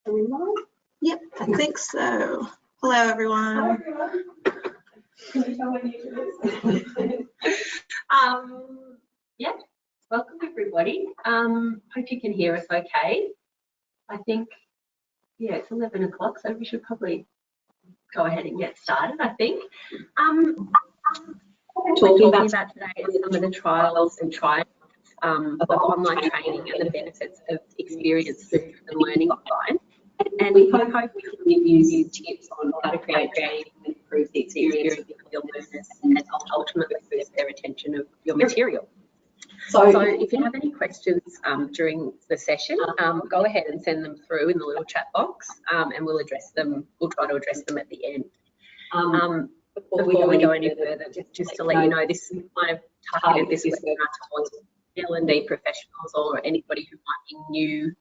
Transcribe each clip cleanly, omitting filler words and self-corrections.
Are we live? Yep, I think so. Hello, everyone. Hi, everyone. Can you tell when you do this? Yeah, welcome everybody. Hope you can hear us okay. I think, yeah, it's 11 o'clock, so we should probably go ahead and get started, I think. Talking about today is some of the trials and triumphs of online training and the benefits of experience and learning online. And we hope we can give you tips on how to create training and improve the experience of your learners and ultimately boost their retention of your material. So if you have any questions during the session, go ahead and send them through in the little chat box, and we'll address them. We'll try to address them at the end. Before we go any further, just to let you know, this is kind of targeted this webinar towards L&D professionals or anybody who might be new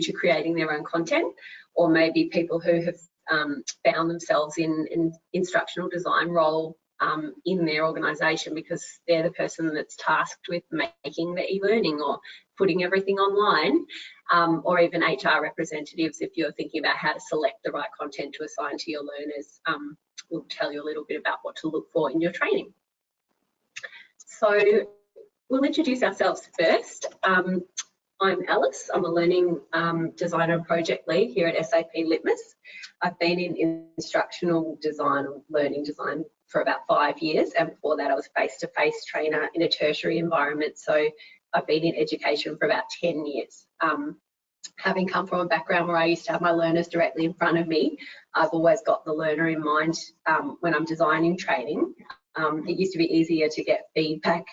to creating their own content, or maybe people who have found themselves in an instructional design role in their organisation because they're the person that's tasked with making the e-learning or putting everything online, or even HR representatives if you're thinking about how to select the right content to assign to your learners. We'll tell you a little bit about what to look for in your training. So we'll introduce ourselves first. I'm Alice. I'm a learning designer and project lead here at SAP Litmos. I've been in instructional design or learning design for about 5 years, and before that I was face-to-face trainer in a tertiary environment, so I've been in education for about 10 years. Having come from a background where I used to have my learners directly in front of me, I've always got the learner in mind when I'm designing training. It used to be easier to get feedback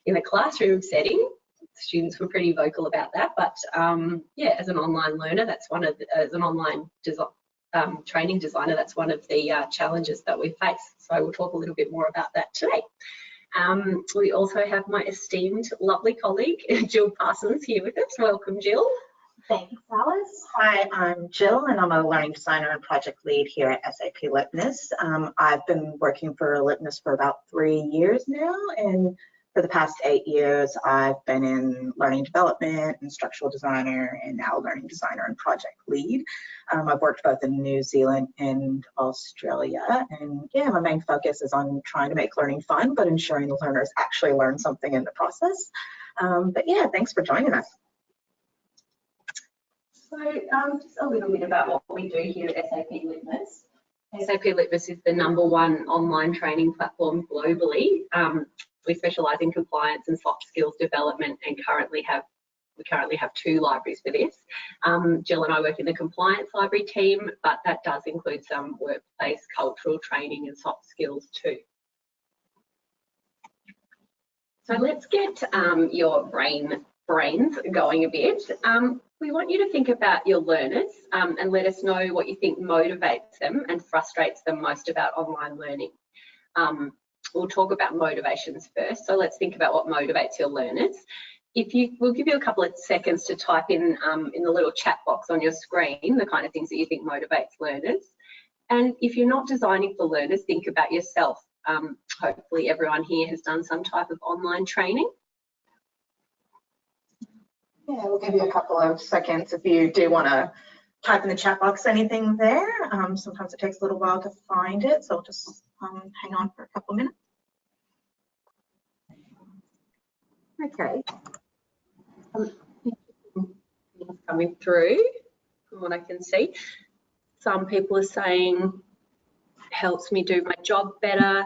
in a classroom setting. Students were pretty vocal about that, but yeah, as an online learner, that's one of as an online training designer, that's one of the challenges that we face. So we'll talk a little bit more about that today. We also have my esteemed, lovely colleague, Jill Parsons, here with us. Welcome, Jill. Thanks, Alice. Hi, I'm Jill, and I'm a learning designer and project lead here at SAP Litmos. I've been working for Litmos for about 3 years now, and for the past 8 years, I've been in learning development, instructional designer, and now learning designer and project lead. I've worked both in New Zealand and Australia, and yeah, my main focus is on trying to make learning fun, but ensuring the learners actually learn something in the process. But yeah, thanks for joining us. So just a little bit about what we do here at SAP Litmos. SAP Litmos is the #1 online training platform globally. We specialise in compliance and soft skills development, and we currently have 2 libraries for this. Jill and I work in the compliance library team, but that does include some workplace cultural training and soft skills too. So let's get your brains going a bit. We want you to think about your learners and let us know what you think motivates them and frustrates them most about online learning. We'll talk about motivations first. So let's think about what motivates your learners. We'll give you a couple of seconds to type in the little chat box on your screen the kind of things that you think motivates learners. And if you're not designing for learners, think about yourself. Hopefully everyone here has done some type of online training. Yeah, we'll give you a couple of seconds if you do want to type in the chat box anything there. Sometimes it takes a little while to find it, so we'll just hang on for a couple of minutes. Okay. Coming through from what I can see. Some people are saying helps me do my job better,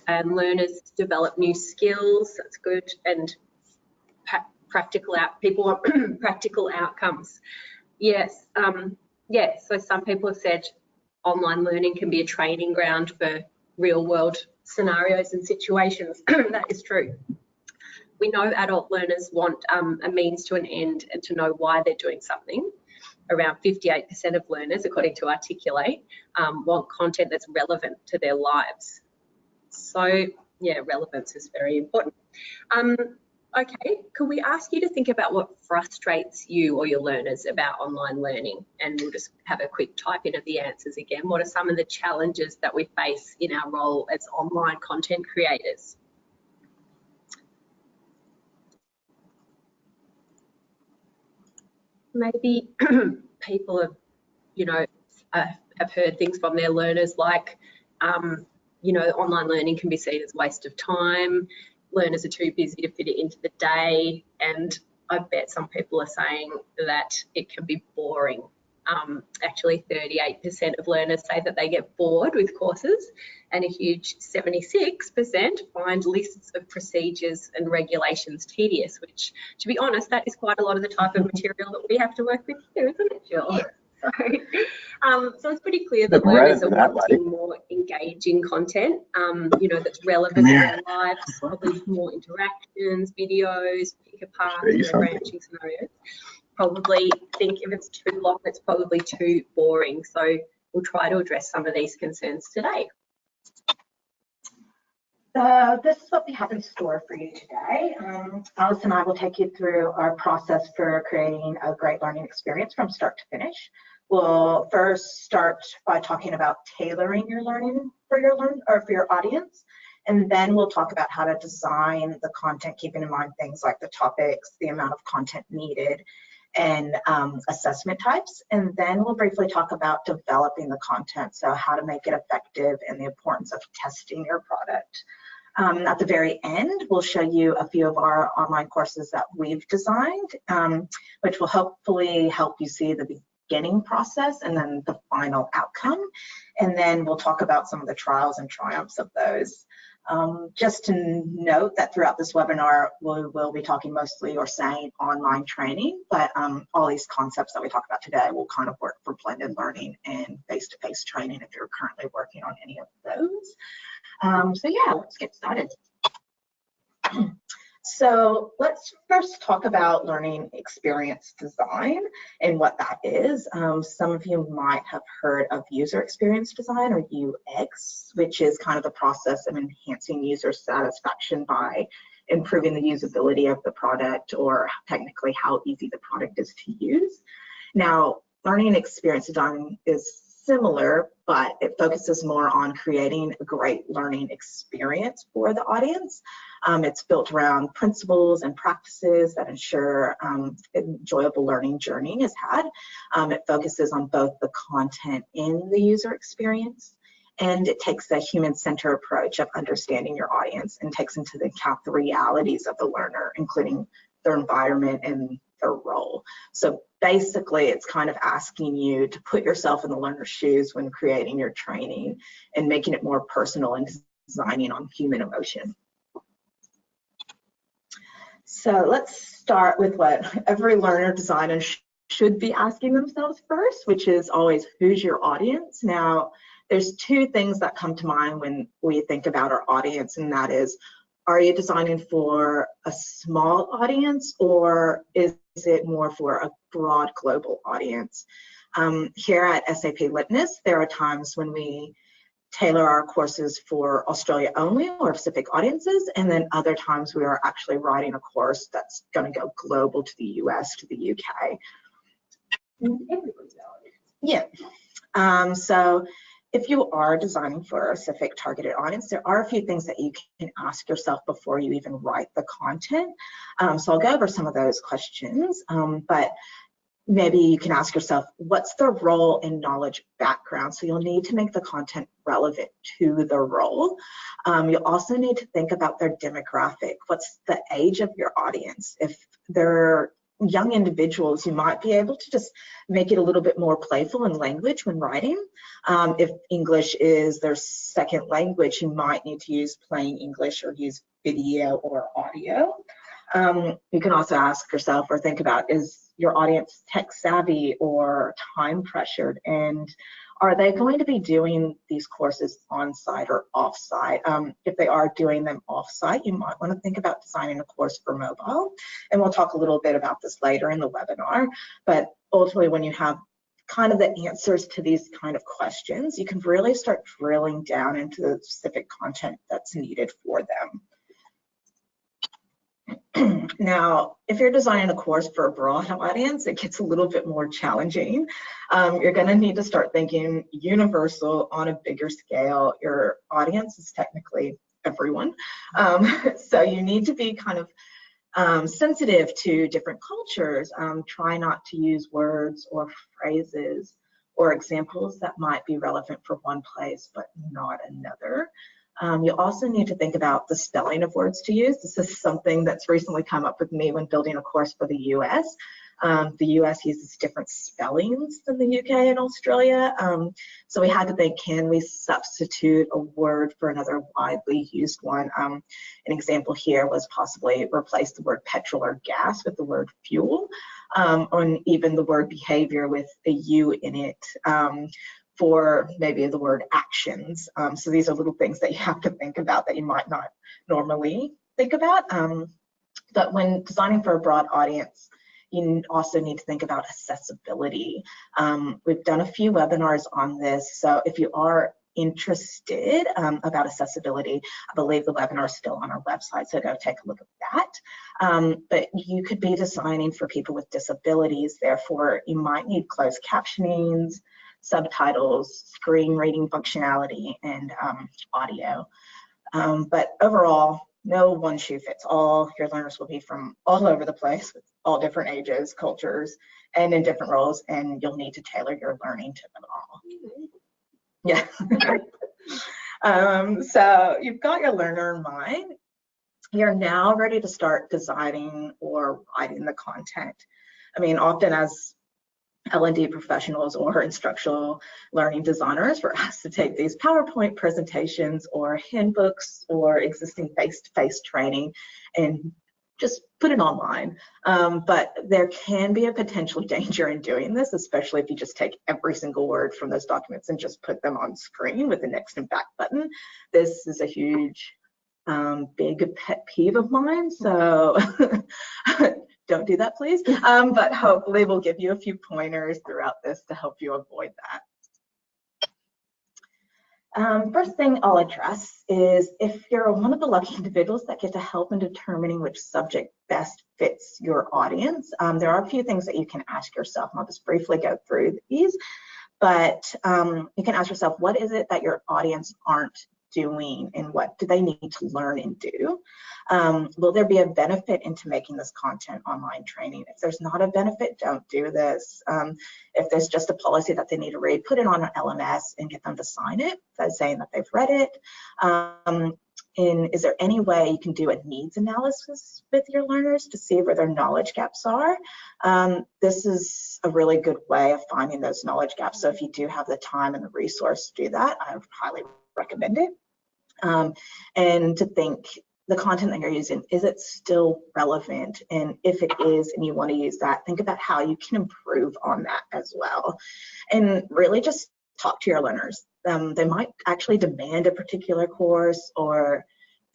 and learners develop new skills. That's good. And people want practical outcomes. Yes, so some people have said online learning can be a training ground for real world scenarios and situations. That is true. We know adult learners want a means to an end and to know why they're doing something. Around 58% of learners, according to Articulate, want content that's relevant to their lives. So yeah, relevance is very important. Okay, could we ask you to think about what frustrates you or your learners about online learning? And we'll just have a quick type in of the answers again. What are some of the challenges that we face in our role as online content creators? Maybe people have, you know, have heard things from their learners like, you know, online learning can be seen as a waste of time. Learners are too busy to fit it into the day. And I bet some people are saying that it can be boring. Actually, 38% of learners say that they get bored with courses, and a huge 76% find lists of procedures and regulations tedious, which, to be honest, that is quite a lot of the type of material that we have to work with here, isn't it, Jill? So it's pretty clear that learners are wanting more engaging content, you know, that's relevant to their lives, probably more interactions, videos, pick apart, branching scenarios. Probably think if it's too long, it's probably too boring. So we'll try to address some of these concerns today. So this is what we have in store for you today. Alice and I will take you through our process for creating a great learning experience from start to finish. We'll first start by talking about tailoring your learning for your audience, and then we'll talk about how to design the content, keeping in mind things like the topics, the amount of content needed, and assessment types. And then we'll briefly talk about developing the content, so how to make it effective and the importance of testing your product. At the very end, we'll show you a few of our online courses that we've designed, which will hopefully help you see the beginning process and then the final outcome. And then we'll talk about some of the trials and triumphs of those. Just to note that throughout this webinar, we will be talking mostly or saying online training, but all these concepts that we talk about today will kind of work for blended learning and face-to-face training if you're currently working on any of those. So yeah, let's get started. So let's first talk about learning experience design and what that is. Some of you might have heard of user experience design, or UX, which is kind of the process of enhancing user satisfaction by improving the usability of the product, or technically how easy the product is to use. Now, learning experience design is similar, but it focuses more on creating a great learning experience for the audience. It's built around principles and practices that ensure enjoyable learning journey is had. It focuses on both the content and the user experience, and it takes a human-centered approach of understanding your audience and takes into account the realities of the learner, including their environment and their role. So basically, it's kind of asking you to put yourself in the learner's shoes when creating your training and making it more personal and designing on human emotion. So let's start with what every learner designer should be asking themselves first, which is always, who's your audience? Now, there's two things that come to mind when we think about our audience, and that is, are you designing for a small audience, or is it more for a broad global audience? Here at SAP Litmos, there are times when we tailor our courses for Australia only or Pacific audiences, and then other times we are actually writing a course that's going to go global to the US, to the UK. Yeah. So if you are designing for a specific targeted audience, there are a few things that you can ask yourself before you even write the content. So I'll go over some of those questions, but maybe you can ask yourself, what's the role and knowledge background? So you'll need to make the content relevant to the role. You'll also need to think about their demographic. What's the age of your audience? If they're young individuals, you might be able to just make it a little bit more playful in language when writing. If English is their second language, you might need to use plain English or use video or audio. You can also ask yourself or think about, is your audience tech savvy or time pressured? And are they going to be doing these courses on-site or off-site? If they are doing them off-site, you might want to think about designing a course for mobile. And we'll talk a little bit about this later in the webinar. But ultimately, when you have kind of the answers to these kind of questions, you can really start drilling down into the specific content that's needed for them. Now, if you're designing a course for a broad audience, it gets a little bit more challenging. You're going to need to start thinking universal on a bigger scale. Your audience is technically everyone. So you need to be kind of sensitive to different cultures. Try not to use words or phrases or examples that might be relevant for one place but not another. You also need to think about the spelling of words to use. This is something that's recently come up with me when building a course for the US. The US uses different spellings than the UK and Australia. So we had to think, can we substitute a word for another widely used one? An example here was possibly replace the word petrol or gas with the word fuel, or even the word behavior with a U in it. For maybe the word actions. So these are little things that you have to think about that you might not normally think about. But when designing for a broad audience, you also need to think about accessibility. We've done a few webinars on this, so if you are interested about accessibility, I believe the webinar is still on our website, so go take a look at that. But you could be designing for people with disabilities, therefore you might need closed captionings, subtitles, screen reading functionality, and audio. But overall, no one shoe fits all. Your learners will be from all over the place with all different ages, cultures, and in different roles, and you'll need to tailor your learning to them all. Yeah. So you've got your learner in mind. You're now ready to start designing or writing the content. I mean, often as L&D professionals or instructional learning designers, we're asked to take these PowerPoint presentations or handbooks or existing face-to-face training and just put it online. But there can be a potential danger in doing this, especially if you just take every single word from those documents and just put them on screen with the next and back button. This is a huge, big pet peeve of mine. So don't do that, please. But hopefully we'll give you a few pointers throughout this to help you avoid that. First thing I'll address is if you're one of the lucky individuals that get to help in determining which subject best fits your audience, there are a few things that you can ask yourself, and I'll just briefly go through these. But you can ask yourself, what is it that your audience aren't doing and what do they need to learn and do? Will there be a benefit into making this content online training? If there's not a benefit, don't do this. If there's just a policy that they need to read, put it on an LMS and get them to sign it, that's saying that they've read it. And is there any way you can do a needs analysis with your learners to see where their knowledge gaps are? This is a really good way of finding those knowledge gaps. So if you do have the time and the resource to do that, I would highly recommend it. And to think the content that you're using, is it still relevant? And if it is and you want to use that, think about how you can improve on that as well. And really just talk to your learners. They might actually demand a particular course, or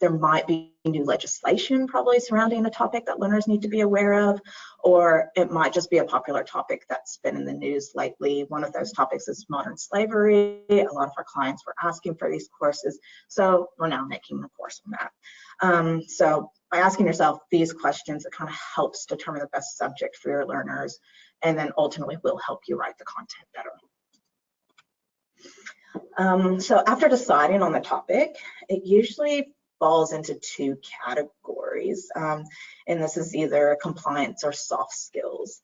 there might be new legislation probably surrounding a topic that learners need to be aware of, or it might just be a popular topic that's been in the news lately. One of those topics is modern slavery. A lot of our clients were asking for these courses, so we're now making a course on that. So by asking yourself these questions, it kind of helps determine the best subject for your learners, and then ultimately will help you write the content better. So after deciding on the topic, it usually falls into two categories, and this is either compliance or soft skills.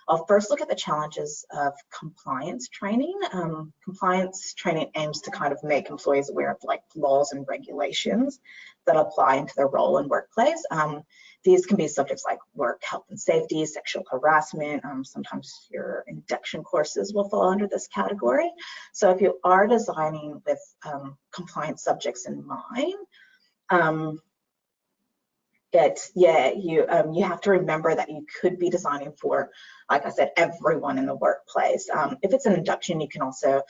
I'll first look at the challenges of compliance training. Compliance training aims to kind of make employees aware of like laws and regulations that apply into their role and workplace. These can be subjects like work, health and safety, sexual harassment. Sometimes your induction courses will fall under this category. So if you are designing with compliance subjects in mind, you have to remember that you could be designing for, like I said, everyone in the workplace. If it's an induction, you can also,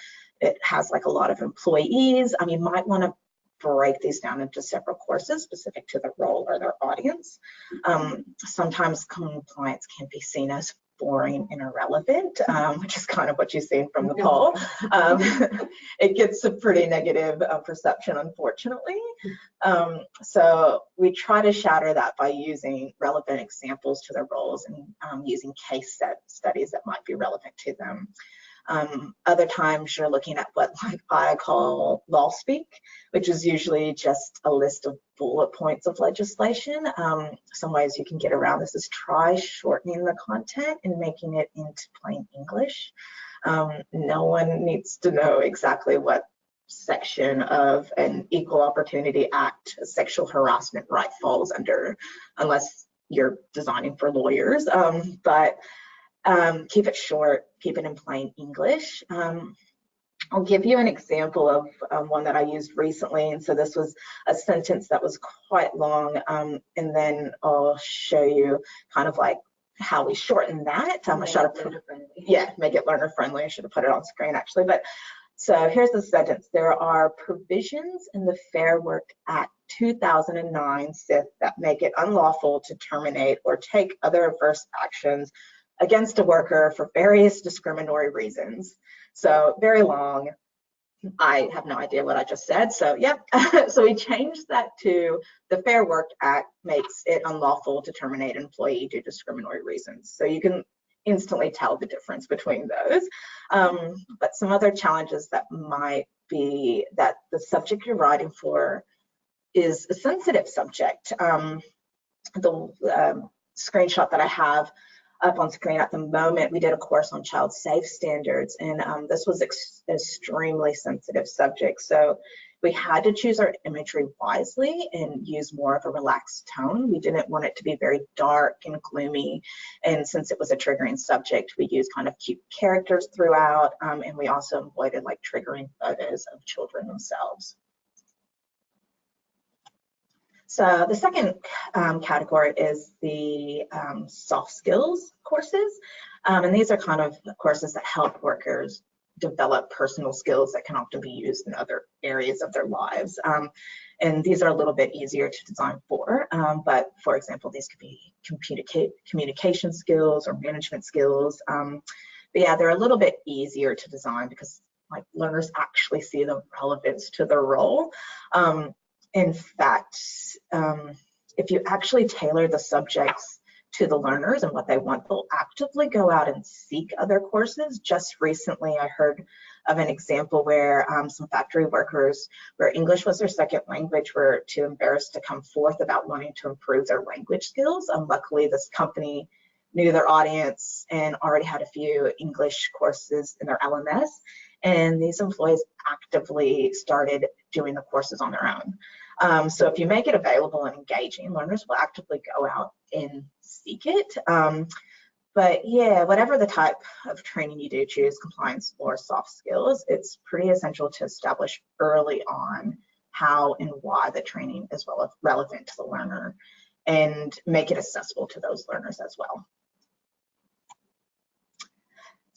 it has like a lot of employees. You might want to break these down into several courses specific to the role or their audience. Sometimes compliance can be seen as boring and irrelevant, which is kind of what you've seen from the poll. It gets a pretty negative perception, unfortunately. So we try to shatter that by using relevant examples to their roles and using case studies that might be relevant to them. Other times you're looking at what I call law speak, which is usually just a list of bullet points of legislation. Some ways you can get around this is try shortening the content and making it into plain English. No one needs to know exactly what section of an Equal Opportunity Act sexual harassment right falls under, unless you're designing for lawyers. But keep it short, keep it in plain English. I'll give you an example of one that I used recently. And so this was a sentence that was quite long. And then I'll show you kind of like how we shorten that. I should have put, yeah, make it learner friendly. I should have put it on screen actually. But so here's the sentence. There are provisions in the Fair Work Act 2009 SIF that make it unlawful to terminate or take other adverse actions against a worker for various discriminatory reasons. So very long. I have no idea what I just said. So yep. So we changed that to the Fair Work Act makes it unlawful to terminate an employee due to discriminatory reasons. So you can instantly tell the difference between those. But some other challenges that might be that the subject you're writing for is a sensitive subject. The screenshot that I have up on screen at the moment, we did a course on child safe standards, and this was extremely sensitive subject. So we had to choose our imagery wisely and use more of a relaxed tone. We didn't want it to be very dark and gloomy. And since it was a triggering subject, we used kind of cute characters throughout. And we also avoided like triggering photos of children themselves. So the second category is the soft skills courses. And these are kind of courses that help workers develop personal skills that can often be used in other areas of their lives. And these are a little bit easier to design for, but for example, these could be communication skills or management skills. But yeah, they're a little bit easier to design because like learners actually see the relevance to their role. In fact, if you actually tailor the subjects to the learners and what they want, they'll actively go out and seek other courses. Just recently, I heard of an example where some factory workers, where English was their second language, were too embarrassed to come forth about wanting to improve their language skills. Luckily, this company knew their audience and already had a few English courses in their LMS. And these employees actively started doing the courses on their own. So if you make it available and engaging, learners will actively go out and seek it. But yeah, whatever the type of training you do choose, compliance or soft skills, it's pretty essential to establish early on how and why the training is relevant to the learner and make it accessible to those learners as well.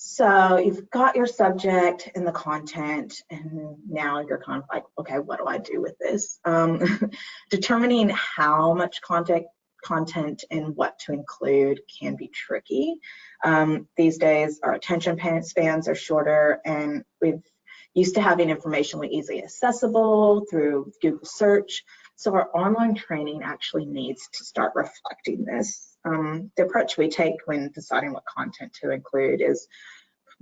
So you've got your subject and the content, and now you're kind of like, okay, what do I do with this? Determining how much content and what to include can be tricky. These days, our attention spans are shorter, and we've used to having information easily accessible through Google search. So our online training actually needs to start reflecting this. The approach we take when deciding what content to include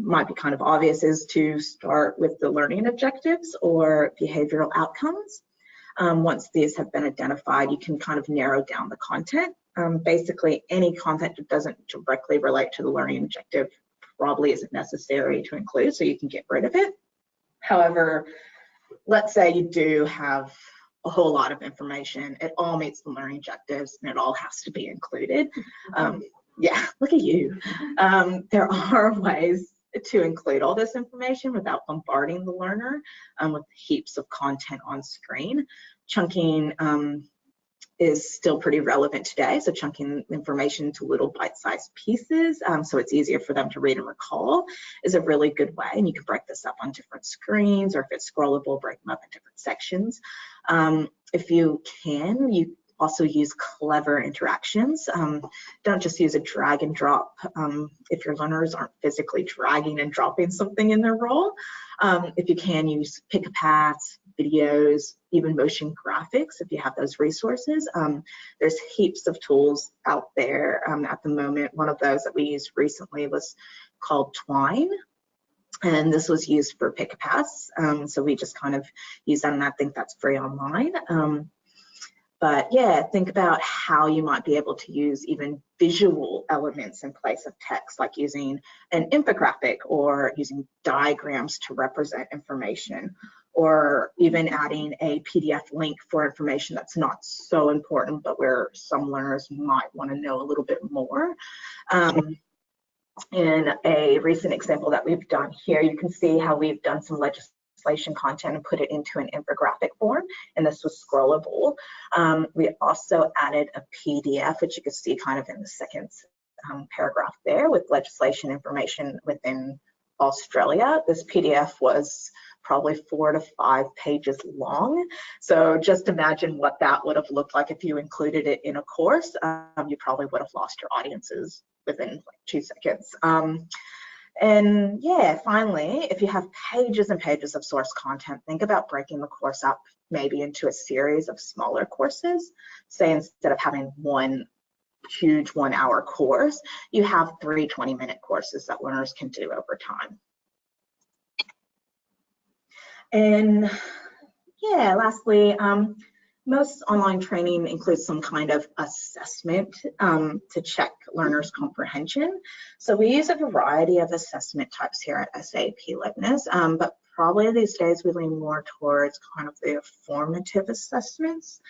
might be kind of obvious, is to start with the learning objectives or behavioral outcomes. Once these have been identified, you can kind of narrow down the content. Basically, any content that doesn't directly relate to the learning objective probably isn't necessary to include, so you can get rid of it. However, let's say you do have a whole lot of information, it all meets the learning objectives, and it all has to be included. Yeah, look at you. There are ways to include all this information without bombarding the learner with heaps of content on screen. Chunking is still pretty relevant today, so chunking information into little bite-sized pieces so it's easier for them to read and recall is a really good way, and you can break this up on different screens, or if it's scrollable, break them up in different sections. If you can, you also use clever interactions. Don't just use a drag and drop if your learners aren't physically dragging and dropping something in their role. If you can, use pick-a-paths, videos, even motion graphics if you have those resources. There's heaps of tools out there at the moment. One of those that we used recently was called Twine. And this was used for Pick a Pass. So we just kind of use that, and I think that's free online. But yeah, think about how you might be able to use even visual elements in place of text, like using an infographic or using diagrams to represent information, or even adding a PDF link for information that's not so important, but where some learners might want to know a little bit more. In a recent example that we've done here, you can see how we've done some legislation content and put it into an infographic form, and this was scrollable. We also added a PDF, which you can see kind of in the second paragraph there, with legislation information within Australia. This PDF was probably 4 to 5 pages long. So just imagine what that would have looked like if you included it in a course. You probably would have lost your audiences within like 2 seconds. And yeah, finally, if you have pages and pages of source content, think about breaking the course up maybe into a series of smaller courses. Say instead of having one huge 1-hour course, you have 3 20-minute courses that learners can do over time. And yeah, lastly, most online training includes some kind of assessment to check learners' comprehension. So we use a variety of assessment types here at SAP Litmos, but probably these days we lean more towards kind of the formative assessments,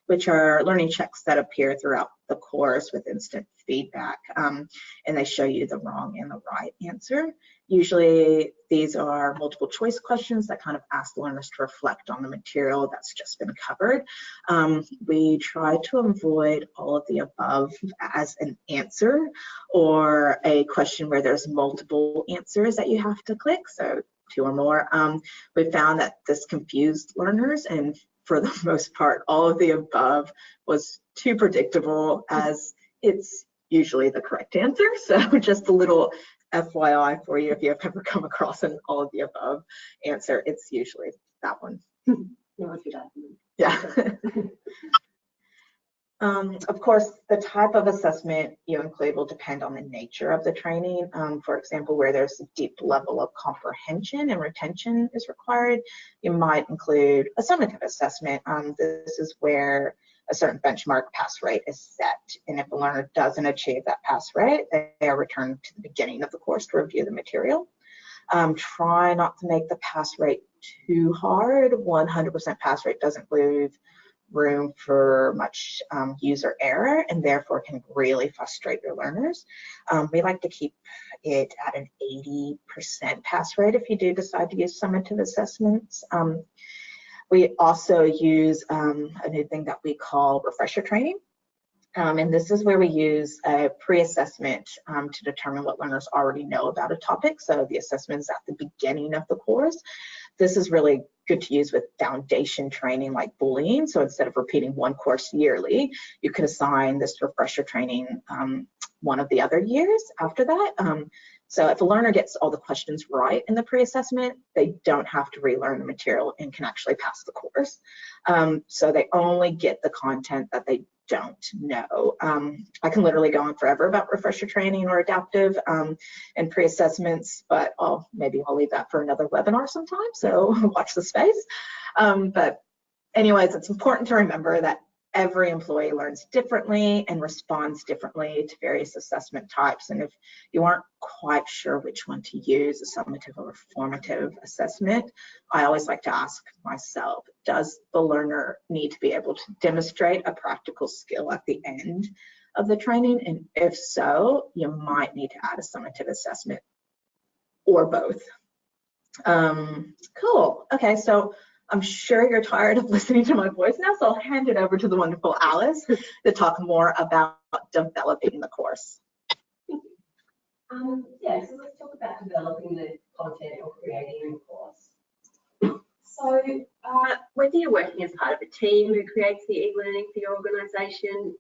which are learning checks that appear throughout the course with instant feedback, and they show you the wrong and the right answer. Usually these are multiple choice questions that kind of ask learners to reflect on the material that's just been covered. We try to avoid all of the above as an answer or a question where there's multiple answers that you have to click, so 2 or more. We found that this confused learners, and for the most part, all of the above was too predictable, as it's usually the correct answer. So just a little FYI for you, if you have ever come across an all of the above answer, it's usually that one. No, if you don't. Yeah. Of course, the type of assessment you include will depend on the nature of the training. For example, where there's a deep level of comprehension and retention is required, you might include a summative assessment. This is where a certain benchmark pass rate is set, and if a learner doesn't achieve that pass rate, they are returned to the beginning of the course to review the material. Try not to make the pass rate too hard. 100% pass rate doesn't leave room for much user error, and therefore can really frustrate your learners. We like to keep it at an 80% pass rate if you do decide to use summative assessments. We also use a new thing that we call refresher training. And this is where we use a pre-assessment to determine what learners already know about a topic. So the assessment is at the beginning of the course. This is really good to use with foundation training like bullying. So instead of repeating one course yearly, you could assign this refresher training one of the other years after that. So if a learner gets all the questions right in the pre-assessment, they don't have to relearn the material and can actually pass the course. So they only get the content that they don't know. I can literally go on forever about refresher training or adaptive and pre-assessments, but maybe I'll leave that for another webinar sometime, so watch the space. But anyways, it's important to remember that every employee learns differently and responds differently to various assessment types. And if you aren't quite sure which one to use, a summative or formative assessment, I always like to ask myself, does the learner need to be able to demonstrate a practical skill at the end of the training? And if so, you might need to add a summative assessment or both. Cool. Okay, so I'm sure you're tired of listening to my voice now, so I'll hand it over to the wonderful Alice to talk more about developing the course. Yeah, so let's talk about developing the content or creating a course. So whether you're working as part of a team who creates the e-learning for your organisation,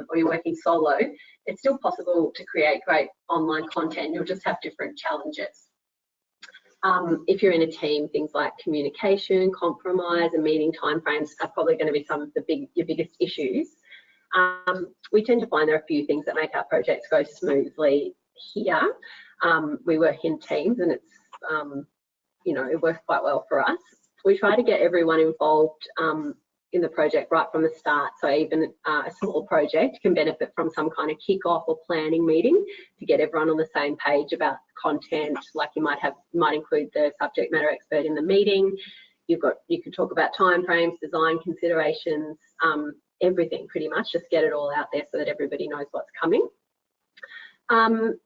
or you're working solo, it's still possible to create great online content. You'll just have different challenges. If you're in a team, things like communication, compromise, and meeting timeframes are probably going to be some of your biggest issues. We tend to find there are a few things that make our projects go smoothly here. We work in teams, and it's you know, it worked quite well for us. We try to get everyone involved in the project right from the start. So even a small project can benefit from some kind of kick-off or planning meeting to get everyone on the same page about content. Like you might include the subject matter expert in the meeting. You can talk about timeframes, design considerations, everything pretty much. Just get it all out there so that everybody knows what's coming.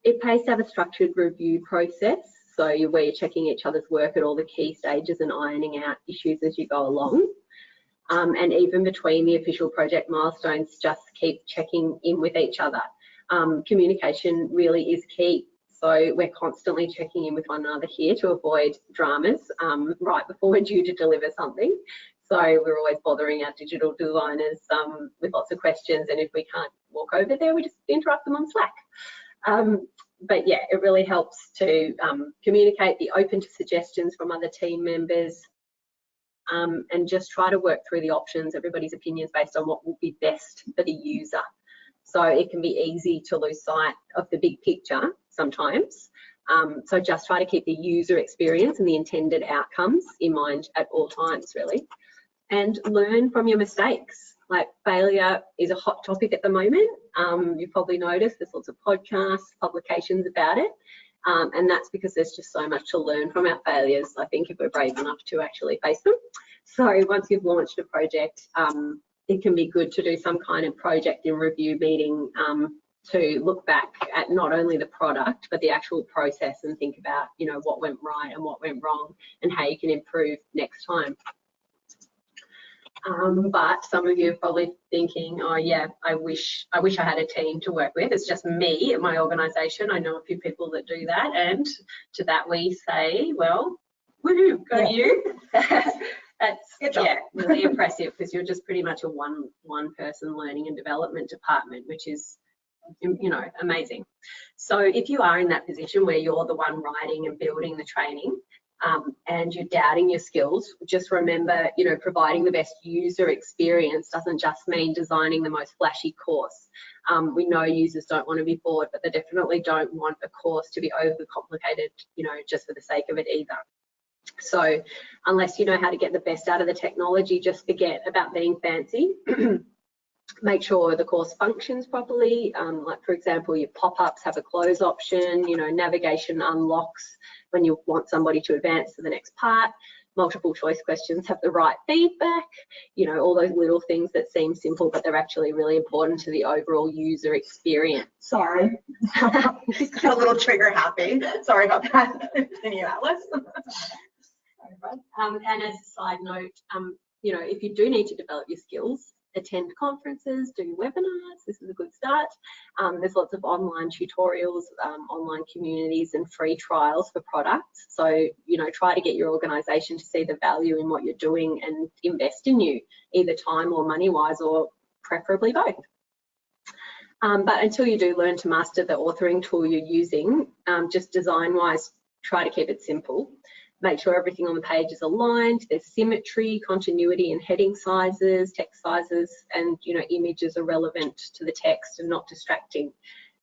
It pays to have a structured review process. So where you're checking each other's work at all the key stages and ironing out issues as you go along. And even between the official project milestones, just keep checking in with each other. Communication really is key. So we're constantly checking in with one another here to avoid dramas right before we're due to deliver something. So we're always bothering our digital designers with lots of questions, and if we can't walk over there, we just interrupt them on Slack. But yeah, it really helps to communicate, be open to suggestions from other team members, and just try to work through the options, everybody's opinions based on what will be best for the user. So it can be easy to lose sight of the big picture sometimes. So just try to keep the user experience and the intended outcomes in mind at all times, really. And learn from your mistakes. Like failure is a hot topic at the moment. You've probably noticed there's lots of podcasts, publications about it. And that's because there's just so much to learn from our failures, I think, if we're brave enough to actually face them. So once you've launched a project, it can be good to do some kind of project and review meeting to look back at not only the product, but the actual process and think about, you know, what went right and what went wrong and how you can improve next time. But some of you are probably thinking, oh yeah, I wish I had a team to work with. It's just me at my organisation. I know a few people that do that, and to that we say, well, woohoo, go you. That's really impressive, because you're just pretty much a one person learning and development department, which is, you know, amazing. So if you are in that position where you're the one writing and building the training, and you're doubting your skills, just remember, you know, providing the best user experience doesn't just mean designing the most flashy course. We know users don't want to be bored, but they definitely don't want a course to be overcomplicated, you know, just for the sake of it either. So unless you know how to get the best out of the technology, just forget about being fancy. Make sure the course functions properly. Like for example, your pop-ups have a close option, you know, navigation unlocks when you want somebody to advance to the next part. Multiple choice questions have the right feedback, you know, all those little things that seem simple, but they're actually really important to the overall user experience. Sorry. Got a little trigger happy. Sorry about that. Continue, Alice. And as a side note, you know, if you do need to develop your skills, attend conferences, do webinars. This is a good start. There's lots of online tutorials, online communities and free trials for products. So, you know, try to get your organisation to see the value in what you're doing and invest in you, either time or money-wise, or preferably both. But until you do learn to master the authoring tool you're using, just design-wise, try to keep it simple. Make sure everything on the page is aligned, there's symmetry, continuity in heading sizes, text sizes, and, you know, images are relevant to the text and not distracting.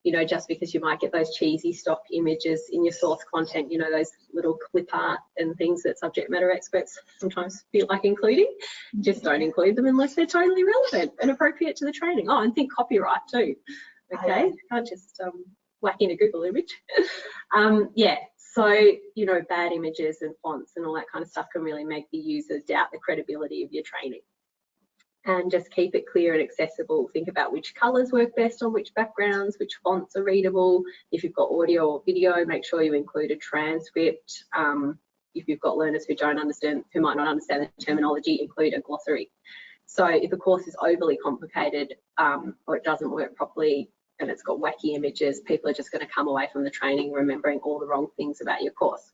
You know, just because you might get those cheesy stock images in your source content, you know, those little clip art and things that subject matter experts sometimes feel like including, just don't include them unless they're totally relevant and appropriate to the training. Oh, and think copyright too. Okay, can't just whack in a Google image. Yeah. So, you know, bad images and fonts and all that kind of stuff can really make the user doubt the credibility of your training. And just keep it clear and accessible. Think about which colours work best on which backgrounds, which fonts are readable. If you've got audio or video, make sure you include a transcript. If you've got learners who might not understand the terminology, include a glossary. So if a course is overly complicated or it doesn't work properly, and it's got wacky images, people are just going to come away from the training remembering all the wrong things about your course.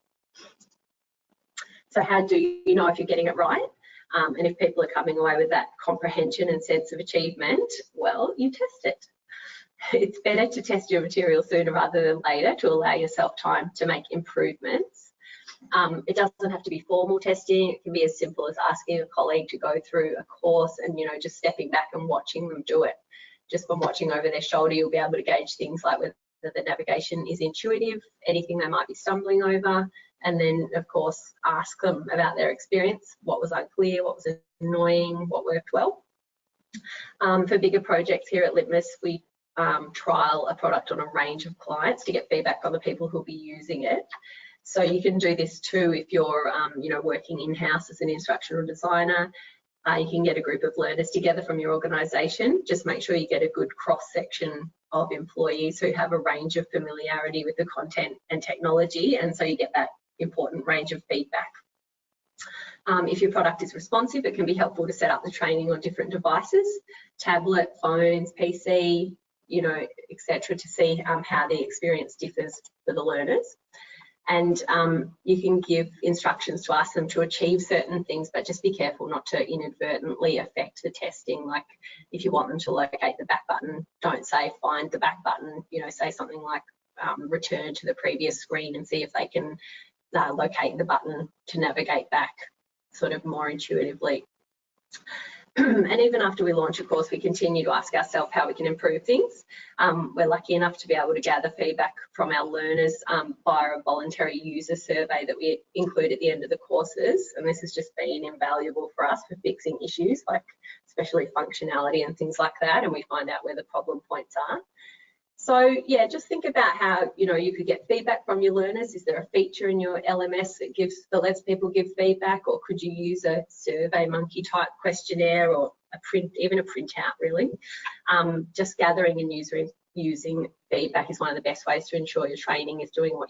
So how do you know if you're getting it right? And if people are coming away with that comprehension and sense of achievement, well, you test it. It's better to test your material sooner rather than later to allow yourself time to make improvements. It doesn't have to be formal testing. It can be as simple as asking a colleague to go through a course and, you know, just stepping back and watching them do it. Just from watching over their shoulder, you'll be able to gauge things like whether the navigation is intuitive, anything they might be stumbling over, and then of course ask them about their experience, what was unclear, what was annoying, what worked well. For bigger projects here at Litmos, we trial a product on a range of clients to get feedback from the people who'll be using it. So you can do this too if you're working in-house as an instructional designer. You can get a group of learners together from your organisation. Just make sure you get a good cross-section of employees who have a range of familiarity with the content and technology, and so you get that important range of feedback. If your product is responsive, it can be helpful to set up the training on different devices, tablet, phones, PC, etc., to see how the experience differs for the learners. And you can give instructions to ask them to achieve certain things, but just be careful not to inadvertently affect the testing. Like if you want them to locate the back button, don't say find the back button, say something like return to the previous screen and see if they can locate the button to navigate back sort of more intuitively. And even after we launch a course, we continue to ask ourselves how we can improve things. We're lucky enough to be able to gather feedback from our learners via a voluntary user survey that we include at the end of the courses. And this has just been invaluable for us for fixing issues like especially functionality and things like that. And we find out where the problem points are. So yeah, just think about how you could get feedback from your learners. Is there a feature in your LMS that lets people give feedback, or could you use a SurveyMonkey type questionnaire or even a printout really? Just gathering and using feedback is one of the best ways to ensure your training is doing what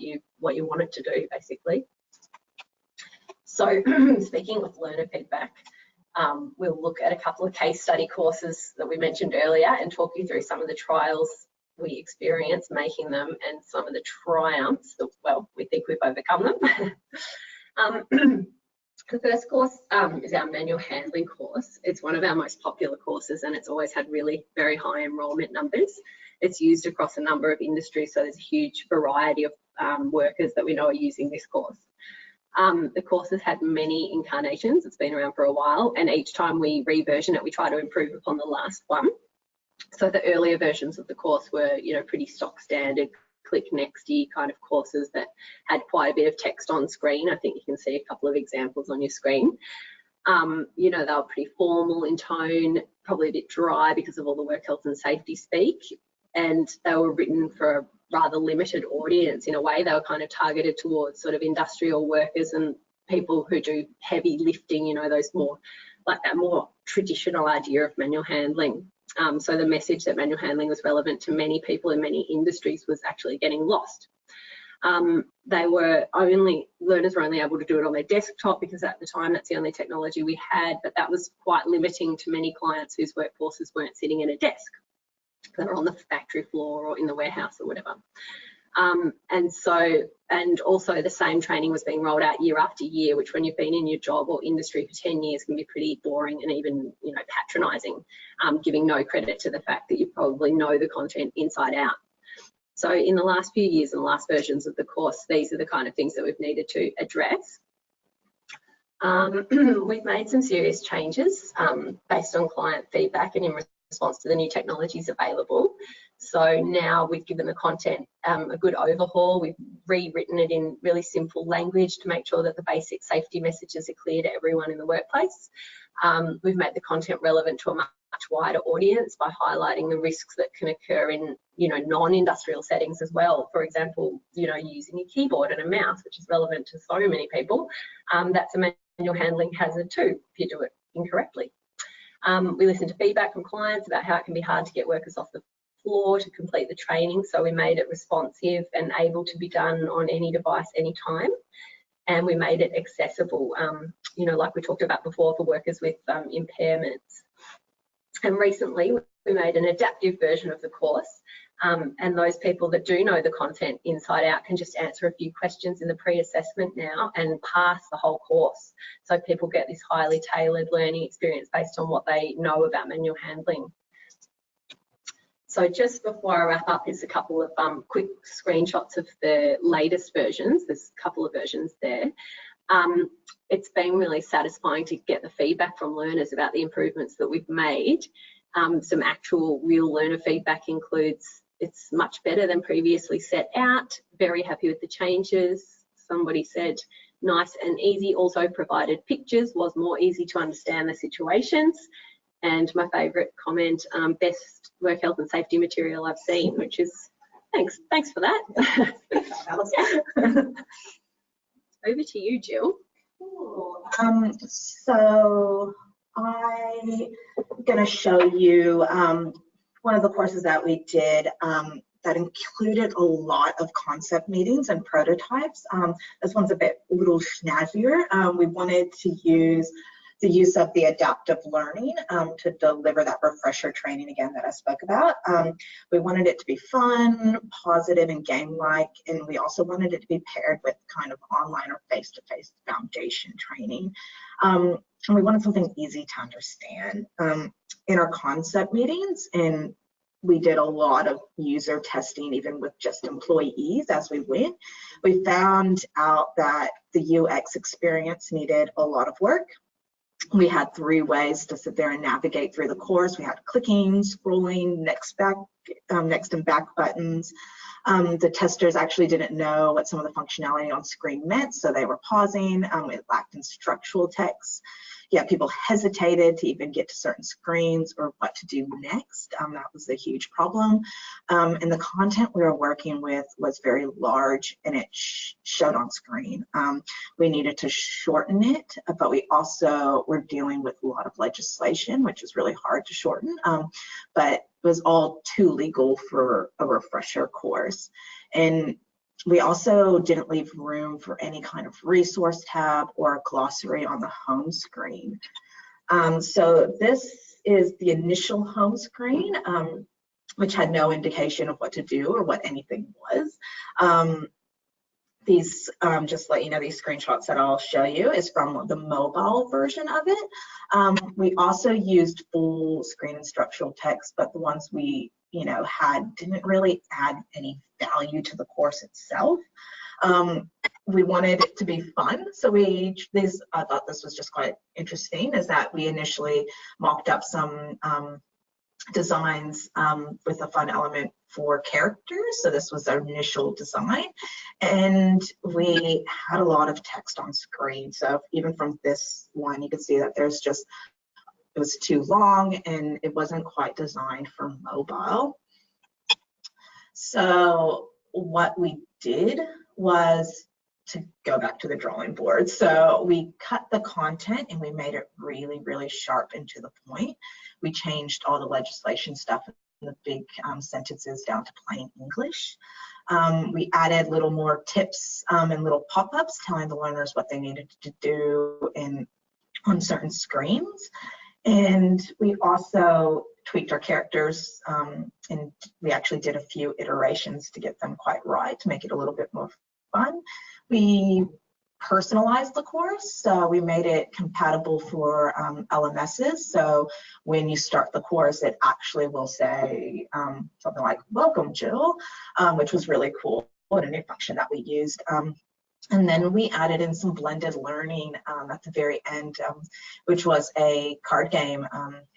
you want it to do, basically. So speaking of learner feedback, we'll look at a couple of case study courses that we mentioned earlier and talk you through some of the trials we experienced making them and some of the triumphs that, well, we think we've overcome them. The first course is our manual handling course. It's one of our most popular courses and it's always had really very high enrolment numbers. It's used across a number of industries, so there's a huge variety of workers that we know are using this course. The course has had many incarnations. It's been around for a while, and each time we reversion it, we try to improve upon the last one. So the earlier versions of the course were, pretty stock standard, click nexty kind of courses that had quite a bit of text on screen. I think you can see a couple of examples on your screen. They were pretty formal in tone, probably a bit dry because of all the work health and safety speak, and they were written for a rather limited audience in a way. They were kind of targeted towards sort of industrial workers and people who do heavy lifting, those more like that more traditional idea of manual handling. So the message that manual handling was relevant to many people in many industries was actually getting lost. Learners were only able to do it on their desktop because at the time that's the only technology we had, but that was quite limiting to many clients whose workforces weren't sitting at a desk. They were on the factory floor or in the warehouse or whatever. And also the same training was being rolled out year after year, which when you've been in your job or industry for 10 years can be pretty boring and even, patronising, giving no credit to the fact that you probably know the content inside out. So in the last few years and the last versions of the course, these are the kind of things that we've needed to address. We've made some serious changes based on client feedback and in response to the new technologies available. So now we've given the content a good overhaul. We've rewritten it in really simple language to make sure that the basic safety messages are clear to everyone in the workplace. We've made the content relevant to a much wider audience by highlighting the risks that can occur in, non-industrial settings as well. For example, using a keyboard and a mouse, which is relevant to so many people. That's a manual handling hazard too, if you do it incorrectly. We listen to feedback from clients about how it can be hard to get workers off the floor to complete the training, so we made it responsive and able to be done on any device, anytime. And we made it accessible, like we talked about before, for workers with impairments. And recently we made an adaptive version of the course, and those people that do know the content inside out can just answer a few questions in the pre-assessment now and pass the whole course. So people get this highly tailored learning experience based on what they know about manual handling. So just before I wrap up, here's a couple of quick screenshots of the latest versions. There's a couple of versions there. It's been really satisfying to get the feedback from learners about the improvements that we've made. Some actual real learner feedback includes it's much better than previously set out, very happy with the changes. somebody said nice and easy, also provided pictures, was more easy to understand the situations. And my favourite comment, best work health and safety material I've seen, which is thanks for that. Over to you, Jill. Cool. So I'm going to show you one of the courses that we did that included a lot of concept meetings and prototypes. This one's a little snazzier. We wanted to use the use of the adaptive learning to deliver that refresher training again that I spoke about. We wanted it to be fun, positive, and game-like, and we also wanted it to be paired with kind of online or face-to-face foundation training. And we wanted something easy to understand. In our concept meetings, and we did a lot of user testing, even with just employees as we went, we found out that the UX experience needed a lot of work. We had 3 ways to sit there and navigate through the course. We had clicking, scrolling, next and back buttons. The testers actually didn't know what some of the functionality on screen meant, so they were pausing. It lacked instructional text. Yeah, people hesitated to even get to certain screens or what to do next. That was a huge problem. And the content we were working with was very large, and it showed on screen. We needed to shorten it, but we also were dealing with a lot of legislation, which is really hard to shorten, but it was all too legal for a refresher course. And we also didn't leave room for any kind of resource tab or a glossary on the home screen. So this is the initial home screen, which had no indication of what to do or what anything was. These, just let you know, these screenshots that I'll show you is from the mobile version of it. We also used full screen instructional text, but the ones we had didn't really add any value to the course itself. We wanted it to be fun, so I thought this was just quite interesting, is that we initially mocked up some designs with a fun element for characters. So this was our initial design, and we had a lot of text on screen. So even from this one, you can see that it was too long and it wasn't quite designed for mobile. So what we did was to go back to the drawing board. So we cut the content and we made it really, really sharp and to the point. We changed all the legislation stuff and the big sentences down to plain English. We added little more tips and little pop-ups telling the learners what they needed to do on certain screens. And we also tweaked our characters, and we actually did a few iterations to get them quite right, to make it a little bit more fun. We personalized the course, so we made it compatible for LMSs. So when you start the course, it actually will say something like, "Welcome, Jill," which was really cool, and a new function that we used. And then we added in some blended learning at the very end, which was a card game,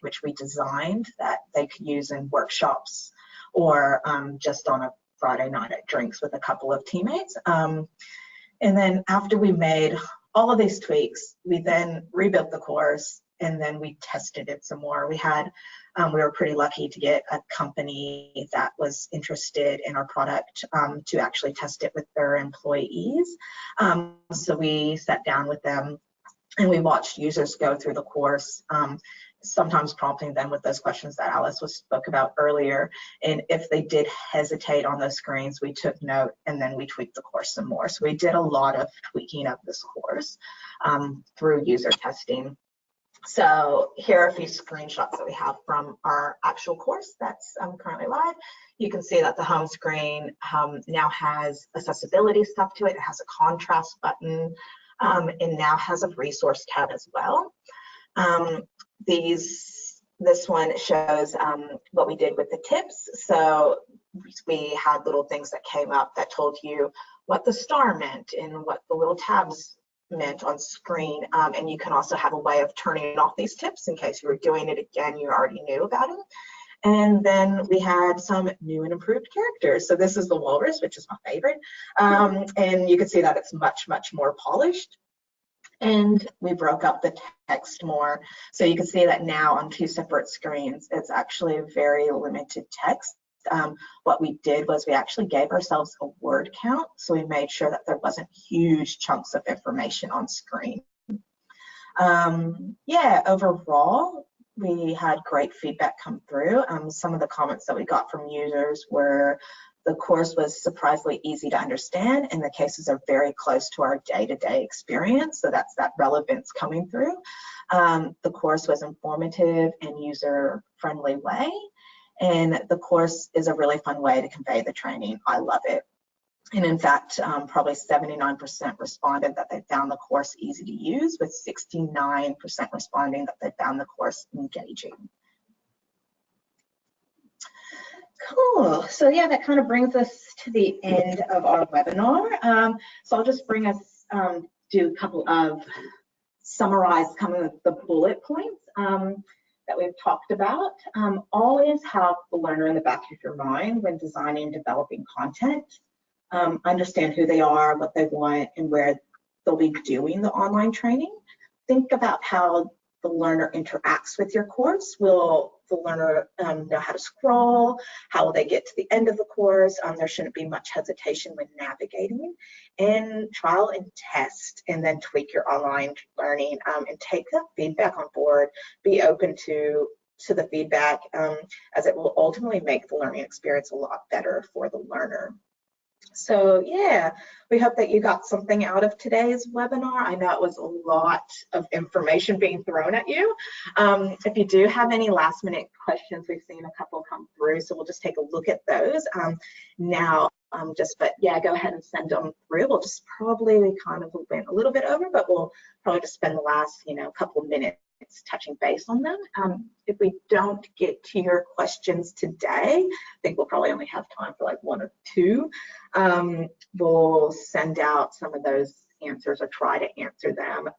which we designed that they could use in workshops or just on a Friday night at drinks with a couple of teammates. And then after we made all of these tweaks, we then rebuilt the course, and then we tested it some more. We were pretty lucky to get a company that was interested in our product to actually test it with their employees. So we sat down with them and we watched users go through the course, sometimes prompting them with those questions that Alice spoke about earlier. And if they did hesitate on those screens, we took note and then we tweaked the course some more. So we did a lot of tweaking of this course through user testing. So here are a few screenshots that we have from our actual course that's currently live. You can see that the home screen now has accessibility stuff to it. It has a contrast button and now has a resource tab as well. This one shows what we did with the tips. So we had little things that came up that told you what the star meant and what the little tabs meant on screen. And you can also have a way of turning off these tips in case you were doing it again, you already knew about it. And then we had some new and improved characters. So this is the walrus, which is my favorite. And you can see that it's much, much more polished. And we broke up the text more. So you can see that now on 2 separate screens, it's actually very limited text. What we did was we actually gave ourselves a word count. So we made sure that there wasn't huge chunks of information on screen. Yeah, overall, we had great feedback come through. Some of the comments that we got from users were the course was surprisingly easy to understand and the cases are very close to our day-to-day experience. So that's that relevance coming through. The course was informative and user-friendly way. And the course is a really fun way to convey the training. I love it. And in fact, probably 79% responded that they found the course easy to use, with 69% responding that they found the course engaging. Cool. So yeah, that kind of brings us to the end of our webinar. So I'll just bring us do a couple of summarize some of the bullet points that we've talked about. Always have the learner in the back of your mind when designing and developing content. Understand who they are, what they want, and where they'll be doing the online training. Think about how the learner interacts with your course. Will the learner know how to scroll? How will they get to the end of the course? There shouldn't be much hesitation when navigating. And trial and test, and then tweak your online learning and take that feedback on board. Be open to the feedback as it will ultimately make the learning experience a lot better for the learner. So yeah, we hope that you got something out of today's webinar. I know it was a lot of information being thrown at you. If you do have any last minute questions, we've seen a couple come through, so we'll just take a look at those now. But yeah, go ahead and send them through. We'll just probably kind of went a little bit over, but we'll probably just spend the last couple of minutes touching base on them. If we don't get to your questions today, I think we'll probably only have time for like 1 or 2. We'll send out some of those answers or try to answer them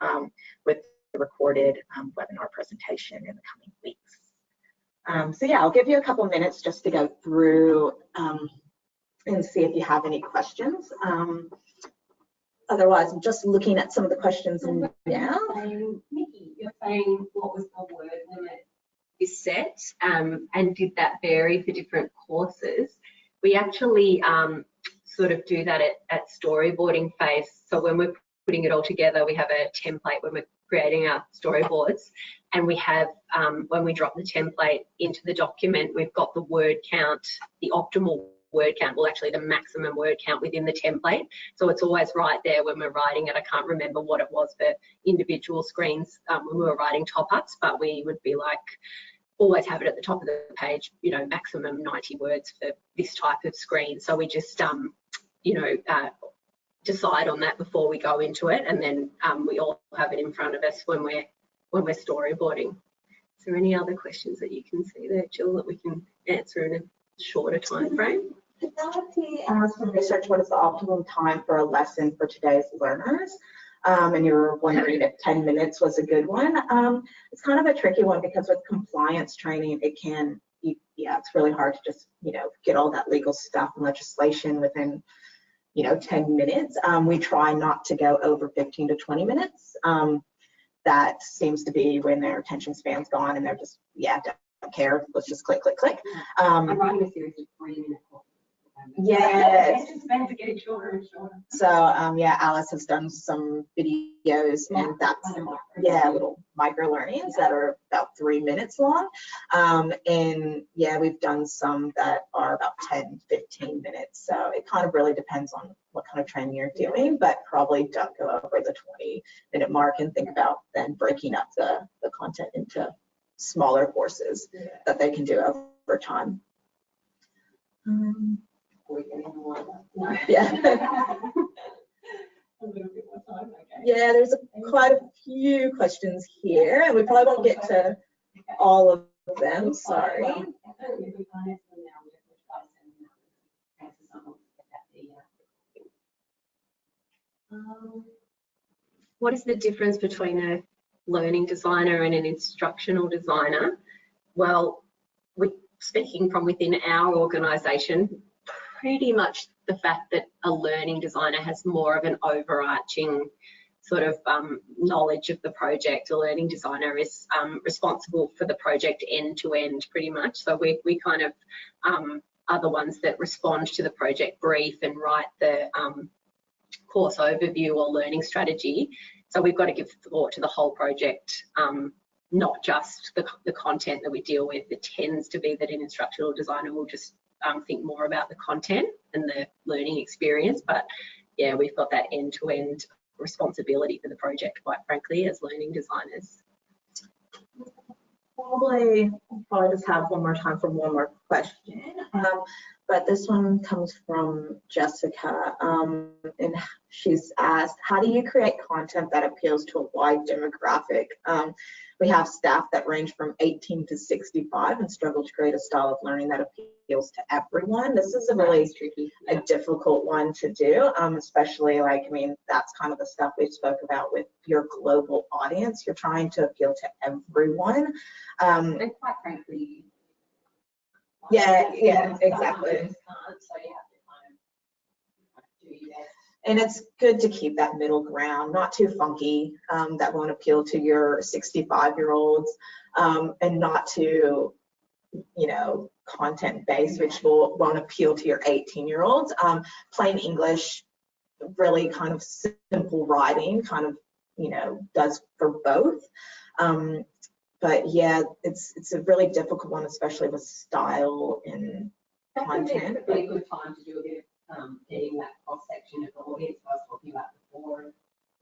with the recorded webinar presentation in the coming weeks. So yeah, I'll give you a couple minutes just to go through and see if you have any questions. Otherwise, I'm just looking at some of the questions now. Nikki, you're saying what was the word limit you set, and did that vary for different courses? We actually sort of do that at storyboarding phase. So when we're putting it all together, we have a template when we're creating our storyboards, and we have, when we drop the template into the document, we've got the word count, the optimal word count, well actually the maximum word count within the template. So it's always right there when we're writing it. I can't remember what it was for individual screens when we were writing top-ups, but we would be like, always have it at the top of the page, maximum 90 words for this type of screen. So we just, decide on that before we go into it, and then we all have it in front of us when we're storyboarding. Is there any other questions that you can see there, Jill, that we can answer in a shorter time frame? Fidelity asked from research, what is the optimum time for a lesson for today's learners? And you were wondering if 10 minutes was a good one. It's kind of a tricky one because with compliance training, it can, it's really hard to just, get all that legal stuff and legislation within, 10 minutes. We try not to go over 15 to 20 minutes. That seems to be when their attention span's gone and they're just, don't care. Let's just click, click, click. I'm writing a series of 3-minute courses. Yes. It's getting shorter and shorter. So Alice has done some videos, and that's little micro learnings that are about 3 minutes long. And we've done some that are about 10-15 minutes. So it kind of really depends on what kind of training you're doing, but probably don't go over the 20-minute mark, and think about then breaking up the content into smaller courses that they can do over time. Yeah. Yeah, there's quite a few questions here, and we probably won't get to all of them. Sorry. What is the difference between a learning designer and an instructional designer? Well, speaking from within our organisation, pretty much the fact that a learning designer has more of an overarching sort of knowledge of the project. A learning designer is responsible for the project end to end pretty much. So we kind of are the ones that respond to the project brief and write the course overview or learning strategy. So we've got to give thought to the whole project, not just the content that we deal with. It tends to be that an instructional designer will just think more about the content and the learning experience. But yeah, we've got that end-to-end responsibility for the project, quite frankly, as learning designers. Probably just have one more time for one more question. But this one comes from Jessica, and she's asked, how do you create content that appeals to a wide demographic? We have staff that range from 18 to 65 and struggle to create a style of learning that appeals to everyone. This is a really a difficult one to do, especially like, I mean, that's kind of the stuff we spoke about with your global audience. You're trying to appeal to everyone. And quite frankly, yeah, exactly. So you have to kind of do your best. And it's good to keep that middle ground, not too funky, that won't appeal to your 65-year-olds, and not too, you know, content-based, which won't appeal to your 18-year-olds. Plain English, really kind of simple writing, kind of, you know, does for both. But yeah, it's a really difficult one, especially with style and content. It's a really good time to do a bit of getting that cross section of the audience I was talking about before,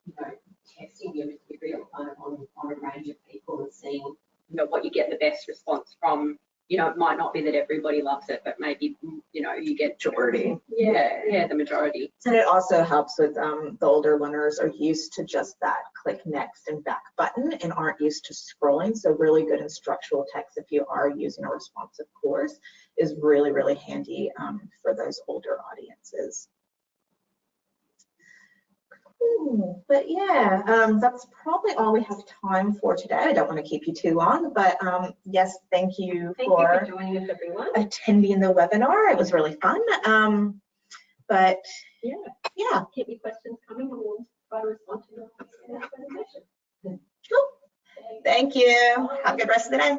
you know, testing your material kind of on a range of people and seeing, you know, what you get the best response from. You know, it might not be that everybody loves it, but maybe, you know, you get Majority. Yeah, the majority. And it also helps with the older learners are used to just that click next and back button and aren't used to scrolling. So really good instructional text, if you are using a responsive course, is really, really handy for those older audiences. But yeah, that's probably all we have time for today. I don't want to keep you too long, but yes, thank you for joining us, everyone. Attending the webinar. It was really fun. But yeah, Keep your questions coming and we'll try to respond to them in our presentation. cool. Thank you. Have a good rest of the day.